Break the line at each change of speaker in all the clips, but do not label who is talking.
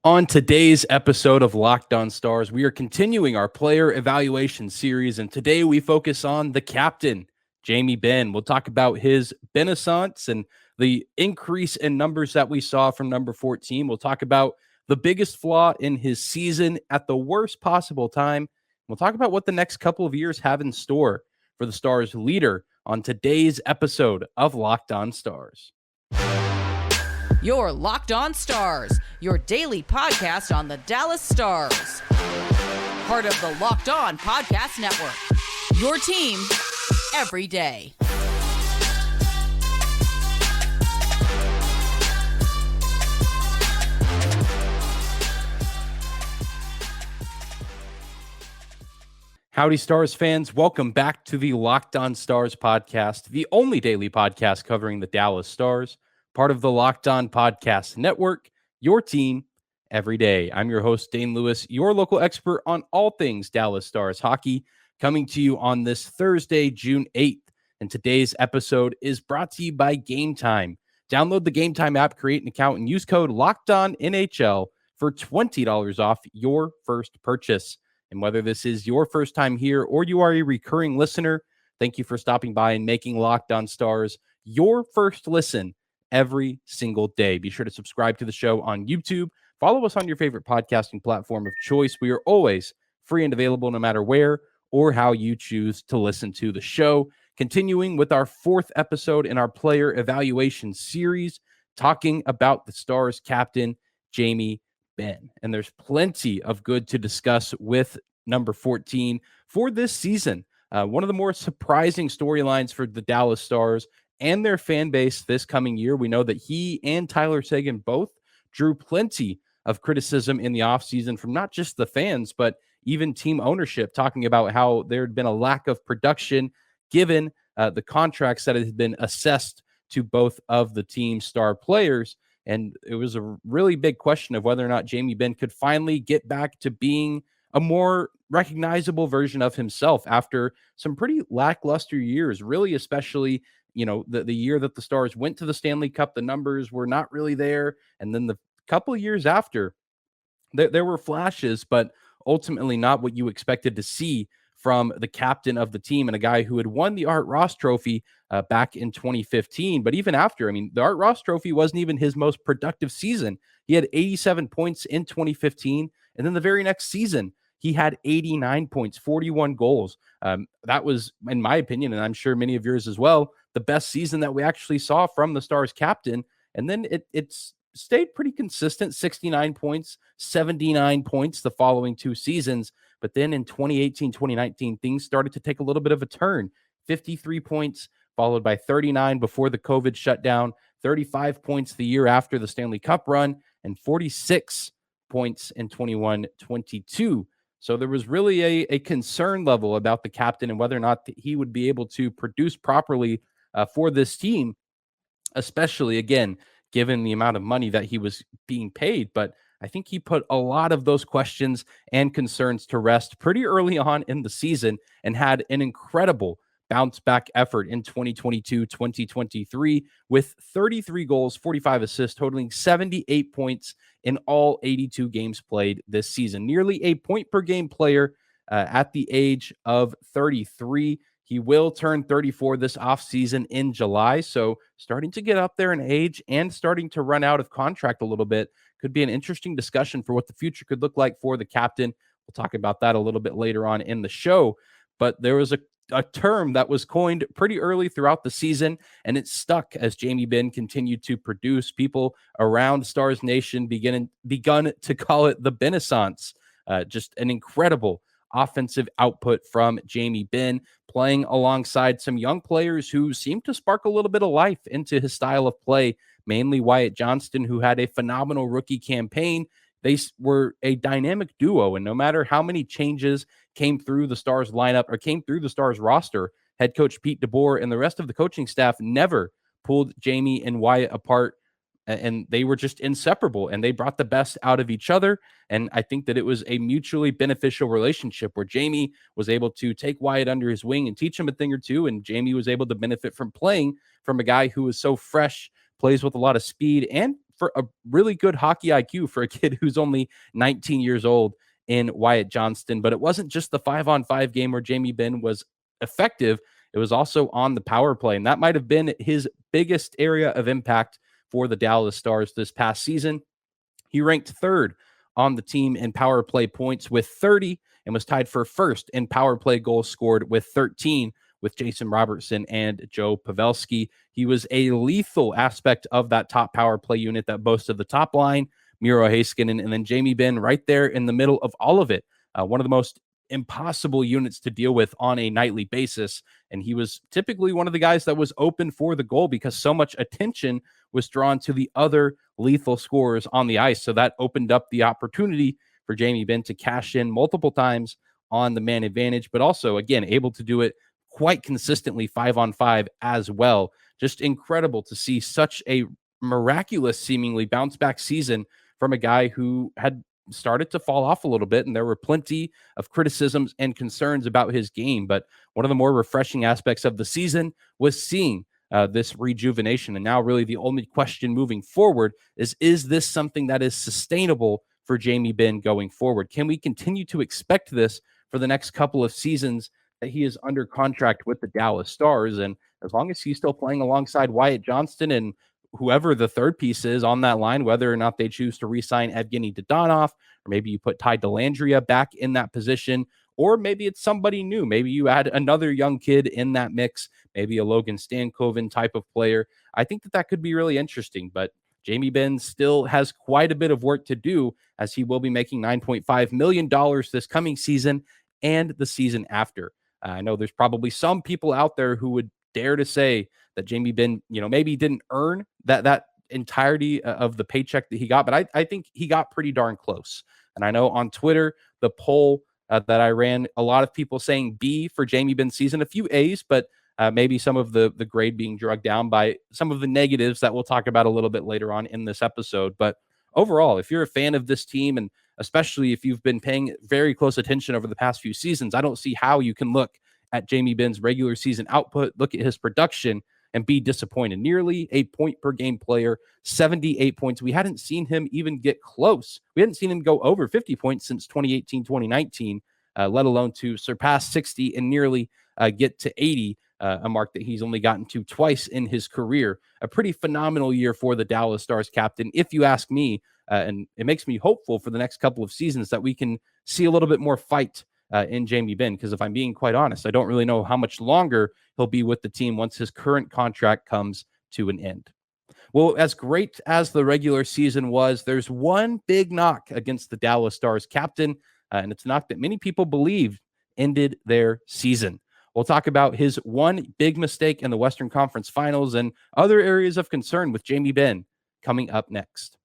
On today's episode of Locked On Stars, we are continuing our player evaluation series, and today we focus on the captain, Jamie Benn. We'll talk about his Bennaissance and the increase in numbers that we saw from number 14. We'll talk about the biggest flaw in his season at the worst possible time. We'll talk about what the next couple of years have in store for the Stars leader on today's episode of Locked On Stars.
Your Locked On Stars, your daily podcast on the Dallas Stars. Part of the Locked On Podcast Network. Your team every day.
Howdy, Stars fans. Welcome back to the Locked On Stars podcast, the only daily podcast covering the Dallas Stars. Part of the Locked On Podcast Network, your team every day. I'm your host, Dane Lewis, your local expert on all things Dallas Stars hockey, coming to you on this Thursday, June 8th. And today's episode is brought to you by Gametime. Download the Gametime app, create an account, and use code LOCKEDONNHL for $20 off your first purchase. And whether this is your first time here or you are a recurring listener, thank you for stopping by and making Locked On Stars your first listen every single day. Be sure to subscribe to the show on YouTube. Follow us on your favorite podcasting platform of choice. We are always free and available no matter where or how you choose to listen to the show. Continuing with our fourth episode in our player evaluation series, talking about the Stars captain, Jamie Benn. And there's plenty of good to discuss with number 14 for this season. One of the more surprising storylines for the Dallas Stars and their fan base this coming year. We know that he and Tyler Seguin both drew plenty of criticism in the offseason from not just the fans, but even team ownership, talking about how there had been a lack of production given the contracts that had been assessed to both of the team's star players. And it was a really big question of whether or not Jamie Benn could finally get back to being a more recognizable version of himself after some pretty lackluster years, really, especially the year that the Stars went to the Stanley Cup. The numbers were not really there. And then the couple of years after, there were flashes, but ultimately not what you expected to see from the captain of the team and a guy who had won the Art Ross Trophy back in 2015. But even after, the Art Ross Trophy wasn't even his most productive season. He had 87 points in 2015. And then the very next season, he had 89 points, 41 goals. That was, in my opinion, and I'm sure many of yours as well, the best season that we actually saw from the Stars captain. And then it's stayed pretty consistent, 69 points, 79 points the following two seasons. But then in 2018, 2019, things started to take a little bit of a turn. 53 points, followed by 39 before the COVID shutdown, 35 points the year after the Stanley Cup run, and 46 points in 21-22. So there was really a concern level about the captain and whether or not he would be able to produce properly for this team, especially, again, given the amount of money that he was being paid. But I think he put a lot of those questions and concerns to rest pretty early on in the season and had an incredible bounce back effort in 2022-2023 with 33 goals, 45 assists, totaling 78 points in all 82 games played this season. Nearly a point per game player at the age of 33. He will turn 34 this offseason in July, so starting to get up there in age and starting to run out of contract a little bit. Could be an interesting discussion for what the future could look like for the captain. We'll talk about that a little bit later on in the show. But there was a term that was coined pretty early throughout the season, and it stuck as Jamie Benn continued to produce. People around Stars Nation begun to call it the Bennaissance. Just an incredible offensive output from Jamie Benn, playing alongside some young players who seemed to spark a little bit of life into his style of play, mainly Wyatt Johnston, who had a phenomenal rookie campaign. They were a dynamic duo, and no matter how many changes came through the Stars lineup or came through the Stars roster, head coach Pete DeBoer and the rest of the coaching staff never pulled Jamie and Wyatt apart, and they were just inseparable, and they brought the best out of each other. And I think that it was a mutually beneficial relationship where Jamie was able to take Wyatt under his wing and teach him a thing or two, and Jamie was able to benefit from playing from a guy who is so fresh, plays with a lot of speed, and for a really good hockey IQ for a kid who's only 19 years old in Wyatt Johnston. But it wasn't just the 5-on-5 game where Jamie Benn was effective. It was also on the power play. And that might have been his biggest area of impact for the Dallas Stars this past season. He ranked third on the team in power play points with 30 and was tied for first in power play goals scored with 13 with Jason Robertson and Joe Pavelski. He was a lethal aspect of that top power play unit that boasted the top line, Miro Heiskanen, and then Jamie Benn right there in the middle of all of it. One of the most impossible units to deal with on a nightly basis. And he was typically one of the guys that was open for the goal because so much attention was drawn to the other lethal scorers on the ice. So that opened up the opportunity for Jamie Benn to cash in multiple times on the man advantage, but also, again, able to do it quite consistently 5-on-5 as well. Just incredible to see such a miraculous, seemingly bounce back season from a guy who had started to fall off a little bit, and there were plenty of criticisms and concerns about his game. But one of the more refreshing aspects of the season was seeing this rejuvenation. And now really the only question moving forward is this something that is sustainable for Jamie Benn going forward? Can we continue to expect this for the next couple of seasons that he is under contract with the Dallas Stars? And as long as he's still playing alongside Wyatt Johnston and whoever the third piece is on that line, whether or not they choose to re-sign Evgeny Dodonov, or maybe you put Ty Dellandrea back in that position, or maybe it's somebody new. Maybe you add another young kid in that mix, maybe a Logan Stankoven type of player. I think that could be really interesting, but Jamie Benn still has quite a bit of work to do, as he will be making $9.5 million this coming season and the season after. I know there's probably some people out there who would dare to say that Jamie Benn, maybe didn't earn that entirety of the paycheck that he got, but I think he got pretty darn close. And I know on Twitter, the poll that I ran, a lot of people saying B for Jamie Benn's season, a few A's, but maybe some of the grade being drugged down by some of the negatives that we'll talk about a little bit later on in this episode. But overall, if you're a fan of this team, and especially if you've been paying very close attention over the past few seasons, I don't see how you can look at Jamie Benn's regular season output, look at his production, and be disappointed. Nearly a point per game player, 78 points. We hadn't seen him even get close. We hadn't seen him go over 50 points since 2018, 2019, let alone to surpass 60 and nearly get to 80, a mark that he's only gotten to twice in his career. A pretty phenomenal year for the Dallas Stars captain, if you ask me, and it makes me hopeful for the next couple of seasons that we can see a little bit more fight in Jamie Benn, because if I'm being quite honest, I don't really know how much longer he'll be with the team once his current contract comes to an end. Well, as great as the regular season was, there's one big knock against the Dallas Stars captain, and it's a knock that many people believe ended their season. We'll talk about his one big mistake in the Western Conference Finals and other areas of concern with Jamie Benn coming up next.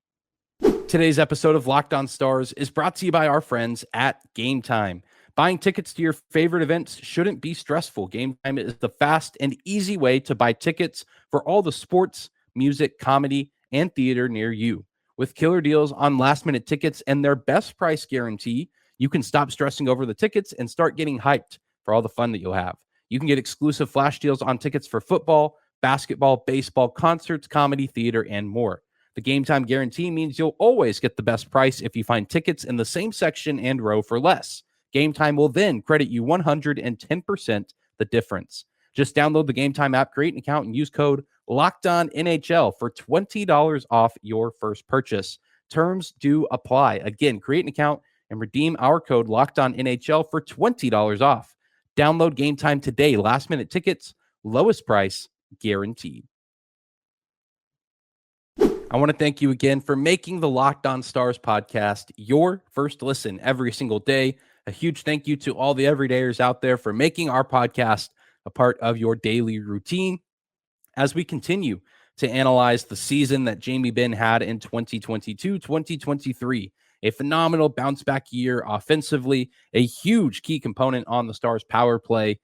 Today's episode of Locked On Stars is brought to you by our friends at Gametime. Buying tickets to your favorite events shouldn't be stressful. Gametime is the fast and easy way to buy tickets for all the sports, music, comedy, and theater near you. With killer deals on last-minute tickets and their best price guarantee, you can stop stressing over the tickets and start getting hyped for all the fun that you'll have. You can get exclusive flash deals on tickets for football, basketball, baseball, concerts, comedy, theater, and more. The Gametime guarantee means you'll always get the best price if you find tickets in the same section and row for less. Gametime will then credit you 110% the difference. Just download the Gametime app, create an account, and use code LOCKEDONNHL for $20 off your first purchase. Terms do apply. Again, create an account and redeem our code LOCKEDONNHL for $20 off. Download Gametime today. Last-minute tickets, lowest price guaranteed. I want to thank you again for making the Locked On Stars podcast your first listen every single day. A huge thank you to all the everydayers out there for making our podcast a part of your daily routine as we continue to analyze the season that Jamie Benn had in 2022-2023. A phenomenal bounce-back year offensively, a huge key component on the Stars' power play.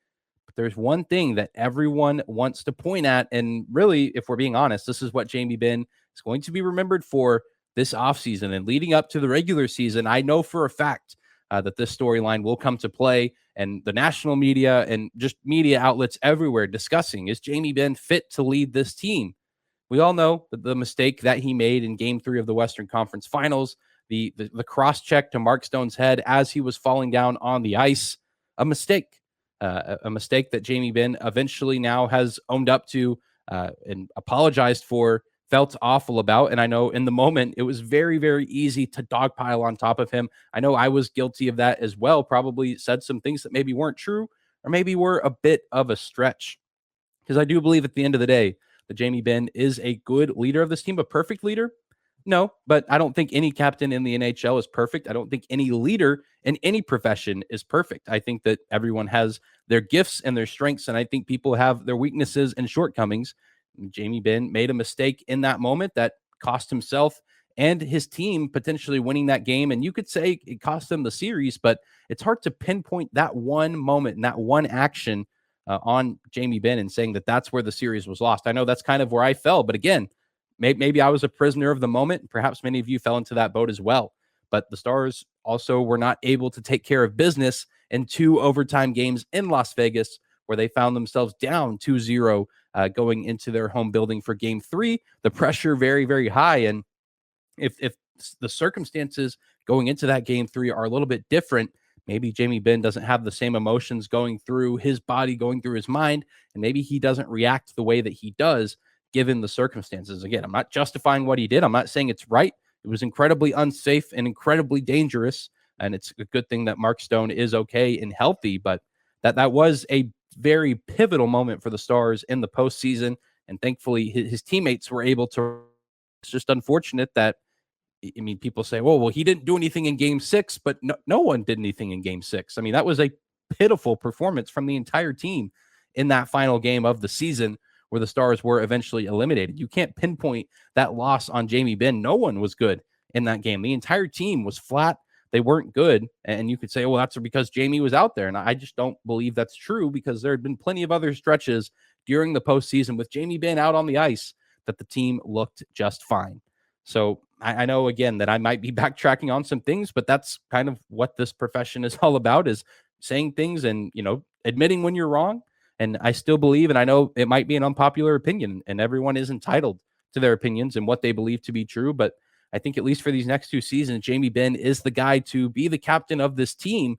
But there's one thing that everyone wants to point at, and really, if we're being honest, this is what Jamie Benn is going to be remembered for this offseason and leading up to the regular season. I know for a fact that this storyline will come to play, and the national media and just media outlets everywhere discussing, is Jamie Benn fit to lead this team? We all know the mistake that he made in Game 3 of the Western Conference Finals, the cross check to Mark Stone's head as he was falling down on the ice, a mistake. A mistake that Jamie Benn eventually now has owned up to and apologized for, felt awful about. And I know in the moment it was very, very easy to dogpile on top of him. I know I was guilty of that as well, probably said some things that maybe weren't true or maybe were a bit of a stretch. Because I do believe at the end of the day that Jamie Benn is a good leader of this team, a perfect leader. No, but I don't think any captain in the NHL is perfect. I don't think any leader in any profession is perfect. I think that everyone has their gifts and their strengths, and I think people have their weaknesses and shortcomings. Jamie Benn made a mistake in that moment that cost himself and his team potentially winning that game. And you could say it cost them the series, but it's hard to pinpoint that one moment and that one action on Jamie Benn and saying that that's where the series was lost. I know that's kind of where I fell, but again, maybe I was a prisoner of the moment. Perhaps many of you fell into that boat as well. But the Stars also were not able to take care of business in 2 overtime games in Las Vegas, where they found themselves down 2-0 going into their home building for Game 3. The pressure very, very high. And if the circumstances going into that Game 3 are a little bit different, maybe Jamie Benn doesn't have the same emotions going through his body, going through his mind, and maybe he doesn't react the way that he does given the circumstances. Again, I'm not justifying what he did. I'm not saying it's right. It was incredibly unsafe and incredibly dangerous, and it's a good thing that Mark Stone is okay and healthy, but that was a very pivotal moment for the Stars in the postseason, and thankfully his teammates were able to. It's just unfortunate that, I mean, people say, well, he didn't do anything in Game 6, but no one did anything in Game 6. I mean, that was a pitiful performance from the entire team in that final game of the season where the Stars were eventually eliminated. You can't pinpoint that loss on Jamie Benn. No one was good in that game. The entire team was flat. They weren't good. And you could say, well, that's because Jamie was out there. And I just don't believe that's true, because there had been plenty of other stretches during the postseason with Jamie Benn out on the ice that the team looked just fine. So I know, again, that I might be backtracking on some things, but that's kind of what this profession is all about, is saying things and, admitting when you're wrong. And I still believe, and I know it might be an unpopular opinion, and everyone is entitled to their opinions and what they believe to be true. But I think at least for these next 2 seasons, Jamie Benn is the guy to be the captain of this team.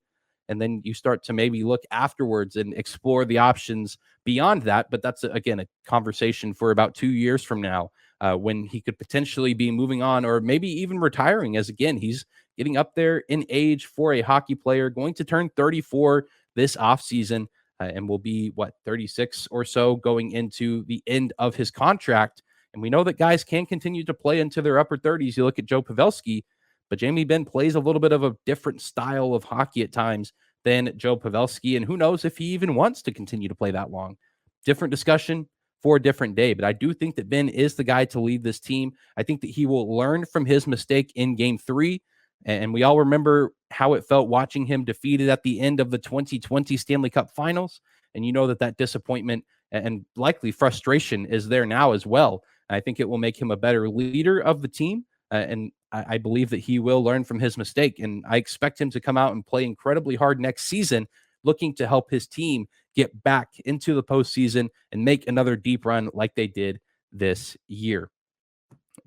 And then you start to maybe look afterwards and explore the options beyond that. But that's, again, a conversation for about 2 years from now, when he could potentially be moving on or maybe even retiring, as, again, he's getting up there in age for a hockey player, going to turn 34 this offseason. And will be, 36 or so going into the end of his contract. And we know that guys can continue to play into their upper 30s. You look at Joe Pavelski, but Jamie Benn plays a little bit of a different style of hockey at times than Joe Pavelski. And who knows if he even wants to continue to play that long. Different discussion for a different day. But I do think that Benn is the guy to lead this team. I think that he will learn from his mistake in Game 3. And we all remember how it felt watching him defeated at the end of the 2020 Stanley Cup Finals. And you know that disappointment and likely frustration is there now as well. And I think it will make him a better leader of the team. And I believe that he will learn from his mistake. And I expect him to come out and play incredibly hard next season, looking to help his team get back into the postseason and make another deep run like they did this year.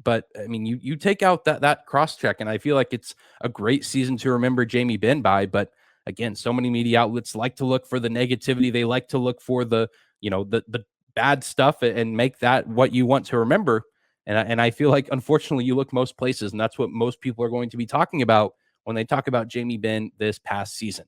But I mean, you take out that cross check, and I feel like it's a great season to remember Jamie Benn by. But again, so many media outlets like to look for the negativity. They like to look for the bad stuff and make that what you want to remember. And I feel like, unfortunately, you look most places, and that's what most people are going to be talking about when they talk about Jamie Benn this past season.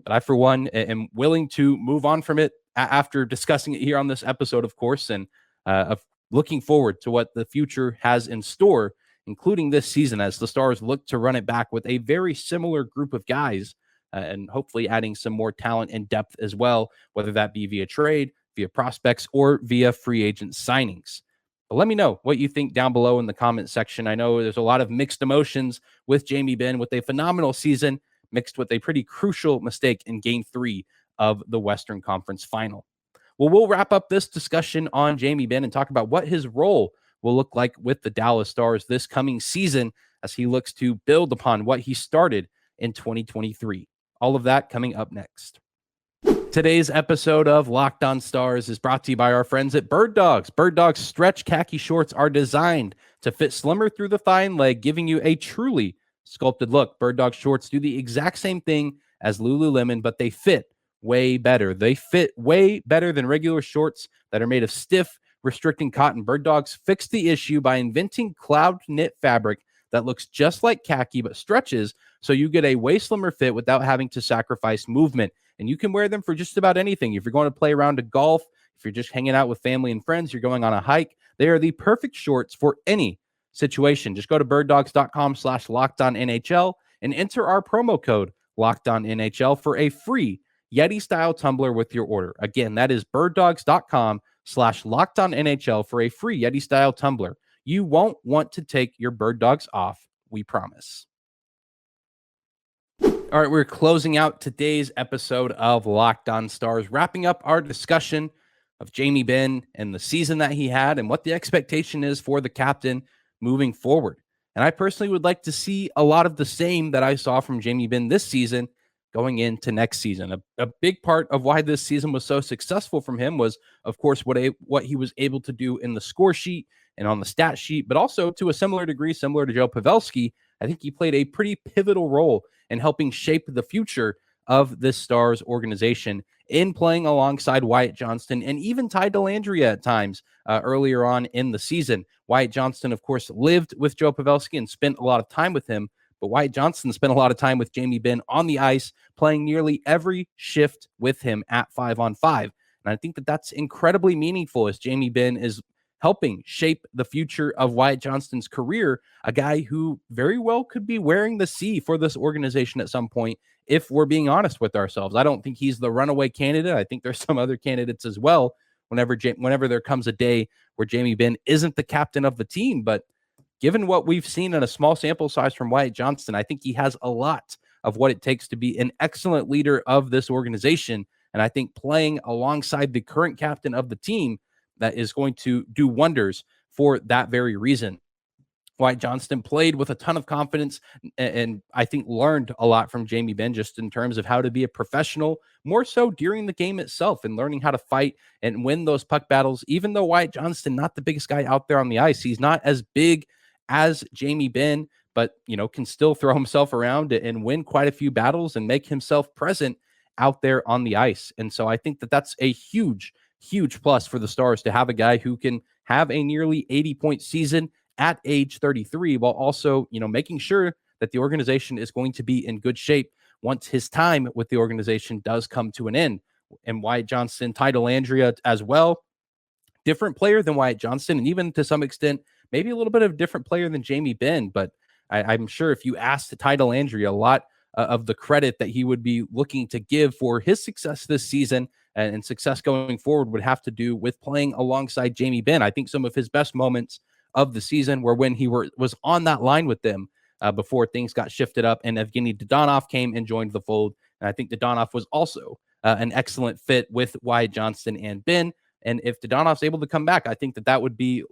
But I, for one, am willing to move on from it after discussing it here on this episode, of course, and of looking forward to what the future has in store, including this season, as the Stars look to run it back with a very similar group of guys, and hopefully adding some more talent and depth as well, whether that be via trade, via prospects, or via free agent signings. But let me know what you think down below in the comment section. I know there's a lot of mixed emotions with Jamie Benn, with a phenomenal season mixed with a pretty crucial mistake in Game 3 of the Western Conference Final. Well, we'll wrap up this discussion on Jamie Benn and talk about what his role will look like with the Dallas Stars this coming season as he looks to build upon what he started in 2023. All of that coming up next. Today's episode of Locked On Stars is brought to you by our friends at Bird Dogs. Bird Dogs stretch khaki shorts are designed to fit slimmer through the thigh and leg, giving you a truly sculpted look. Bird Dogs shorts do the exact same thing as Lululemon, but they fit way better. They fit way better than regular shorts that are made of stiff, restricting cotton. Bird Dogs fixed the issue by inventing cloud knit fabric that looks just like khaki but stretches, so you get a way slimmer fit without having to sacrifice movement. And you can wear them for just about anything. If you're going to play around to golf, if you're just hanging out with family and friends, you're going on a hike, they are the perfect shorts for any situation. Just go to birddogs.com/LockedOnNHL and enter our promo code LockedOnNHL for a free Yeti-style tumbler with your order. Again, that is birddogs.com/LockedOnNHL for a free Yeti-style tumbler. You won't want to take your Bird Dogs off, we promise. All right, we're closing out today's episode of Locked On Stars, wrapping up our discussion of Jamie Benn and the season that he had and what the expectation is for the captain moving forward. And I personally would like to see a lot of the same that I saw from Jamie Benn this season going into next season. A big part of why this season was so successful from him was, of course, what he was able to do in the score sheet and on the stat sheet, but also to a similar degree, similar to Joe Pavelski, I think he played a pretty pivotal role in helping shape the future of this Stars organization in playing alongside Wyatt Johnston and even Ty Dellandrea at times earlier on in the season. Wyatt Johnston, of course, lived with Joe Pavelski and spent a lot of time with him, but Wyatt Johnston spent a lot of time with Jamie Benn on the ice, playing nearly every shift with him at 5-on-5. And I think that that's incredibly meaningful as Jamie Benn is helping shape the future of Wyatt Johnston's career, a guy who very well could be wearing the C for this organization at some point, if we're being honest with ourselves. I don't think he's the runaway candidate. I think there's some other candidates as well whenever there comes a day where Jamie Benn isn't the captain of the team. But given what we've seen in a small sample size from Wyatt Johnston, I think he has a lot of what it takes to be an excellent leader of this organization. And I think playing alongside the current captain of the team, that is going to do wonders for that very reason. Wyatt Johnston played with a ton of confidence and I think learned a lot from Jamie Benn just in terms of how to be a professional, more so during the game itself and learning how to fight and win those puck battles. Even though Wyatt Johnston, not the biggest guy out there on the ice, he's not as big as Jamie Benn, but can still throw himself around and win quite a few battles and make himself present out there on the ice. And so I think that that's a huge plus for the Stars to have a guy who can have a nearly 80-point season at age 33 while also, making sure that the organization is going to be in good shape once his time with the organization does come to an end. And Wyatt Johnston, Ty Dellandrea as well, different player than Wyatt Johnston, and even to some extent, maybe a little bit of a different player than Jamie Benn. But I'm sure if you asked Ty Dellandrea, a lot of the credit that he would be looking to give for his success this season and success going forward would have to do with playing alongside Jamie Benn. I think some of his best moments of the season were when he was on that line with them before things got shifted up and Evgeny Dodonov came and joined the fold. And I think Dodonov was also an excellent fit with Wyatt Johnston and Benn. And if Dodonov's able to come back, I think it'd be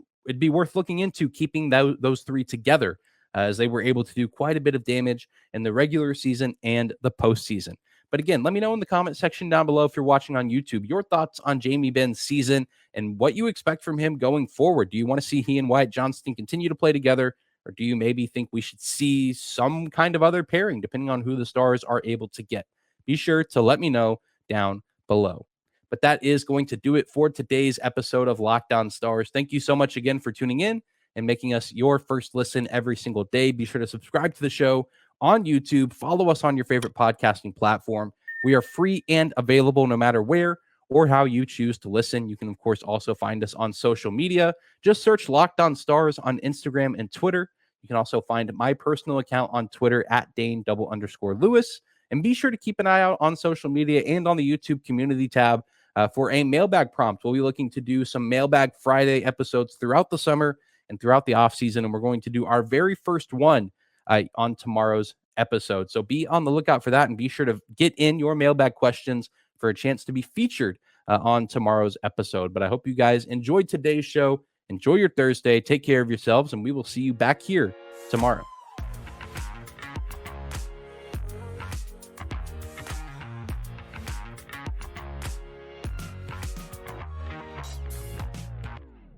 worth looking into keeping those three together as they were able to do quite a bit of damage in the regular season and the postseason. But again, let me know in the comment section down below if you're watching on YouTube, your thoughts on Jamie Benn's season and what you expect from him going forward. Do you want to see he and Wyatt Johnston continue to play together, or do you maybe think we should see some kind of other pairing depending on who the Stars are able to get? Be sure to let me know down below. But that is going to do it for today's episode of Locked On Stars. Thank you so much again for tuning in and making us your first listen every single day. Be sure to subscribe to the show on YouTube. Follow us on your favorite podcasting platform. We are free and available no matter where or how you choose to listen. You can, of course, also find us on social media. Just search Locked On Stars on Instagram and Twitter. You can also find my personal account on Twitter at Dane_Lewis. And be sure to keep an eye out on social media and on the YouTube community tab for a mailbag prompt. We'll be looking to do some Mailbag Friday episodes throughout the summer and throughout the off season. And we're going to do our very first one on tomorrow's episode. So be on the lookout for that and be sure to get in your mailbag questions for a chance to be featured on tomorrow's episode. But I hope you guys enjoyed today's show. Enjoy your Thursday. Take care of yourselves, and we will see you back here tomorrow.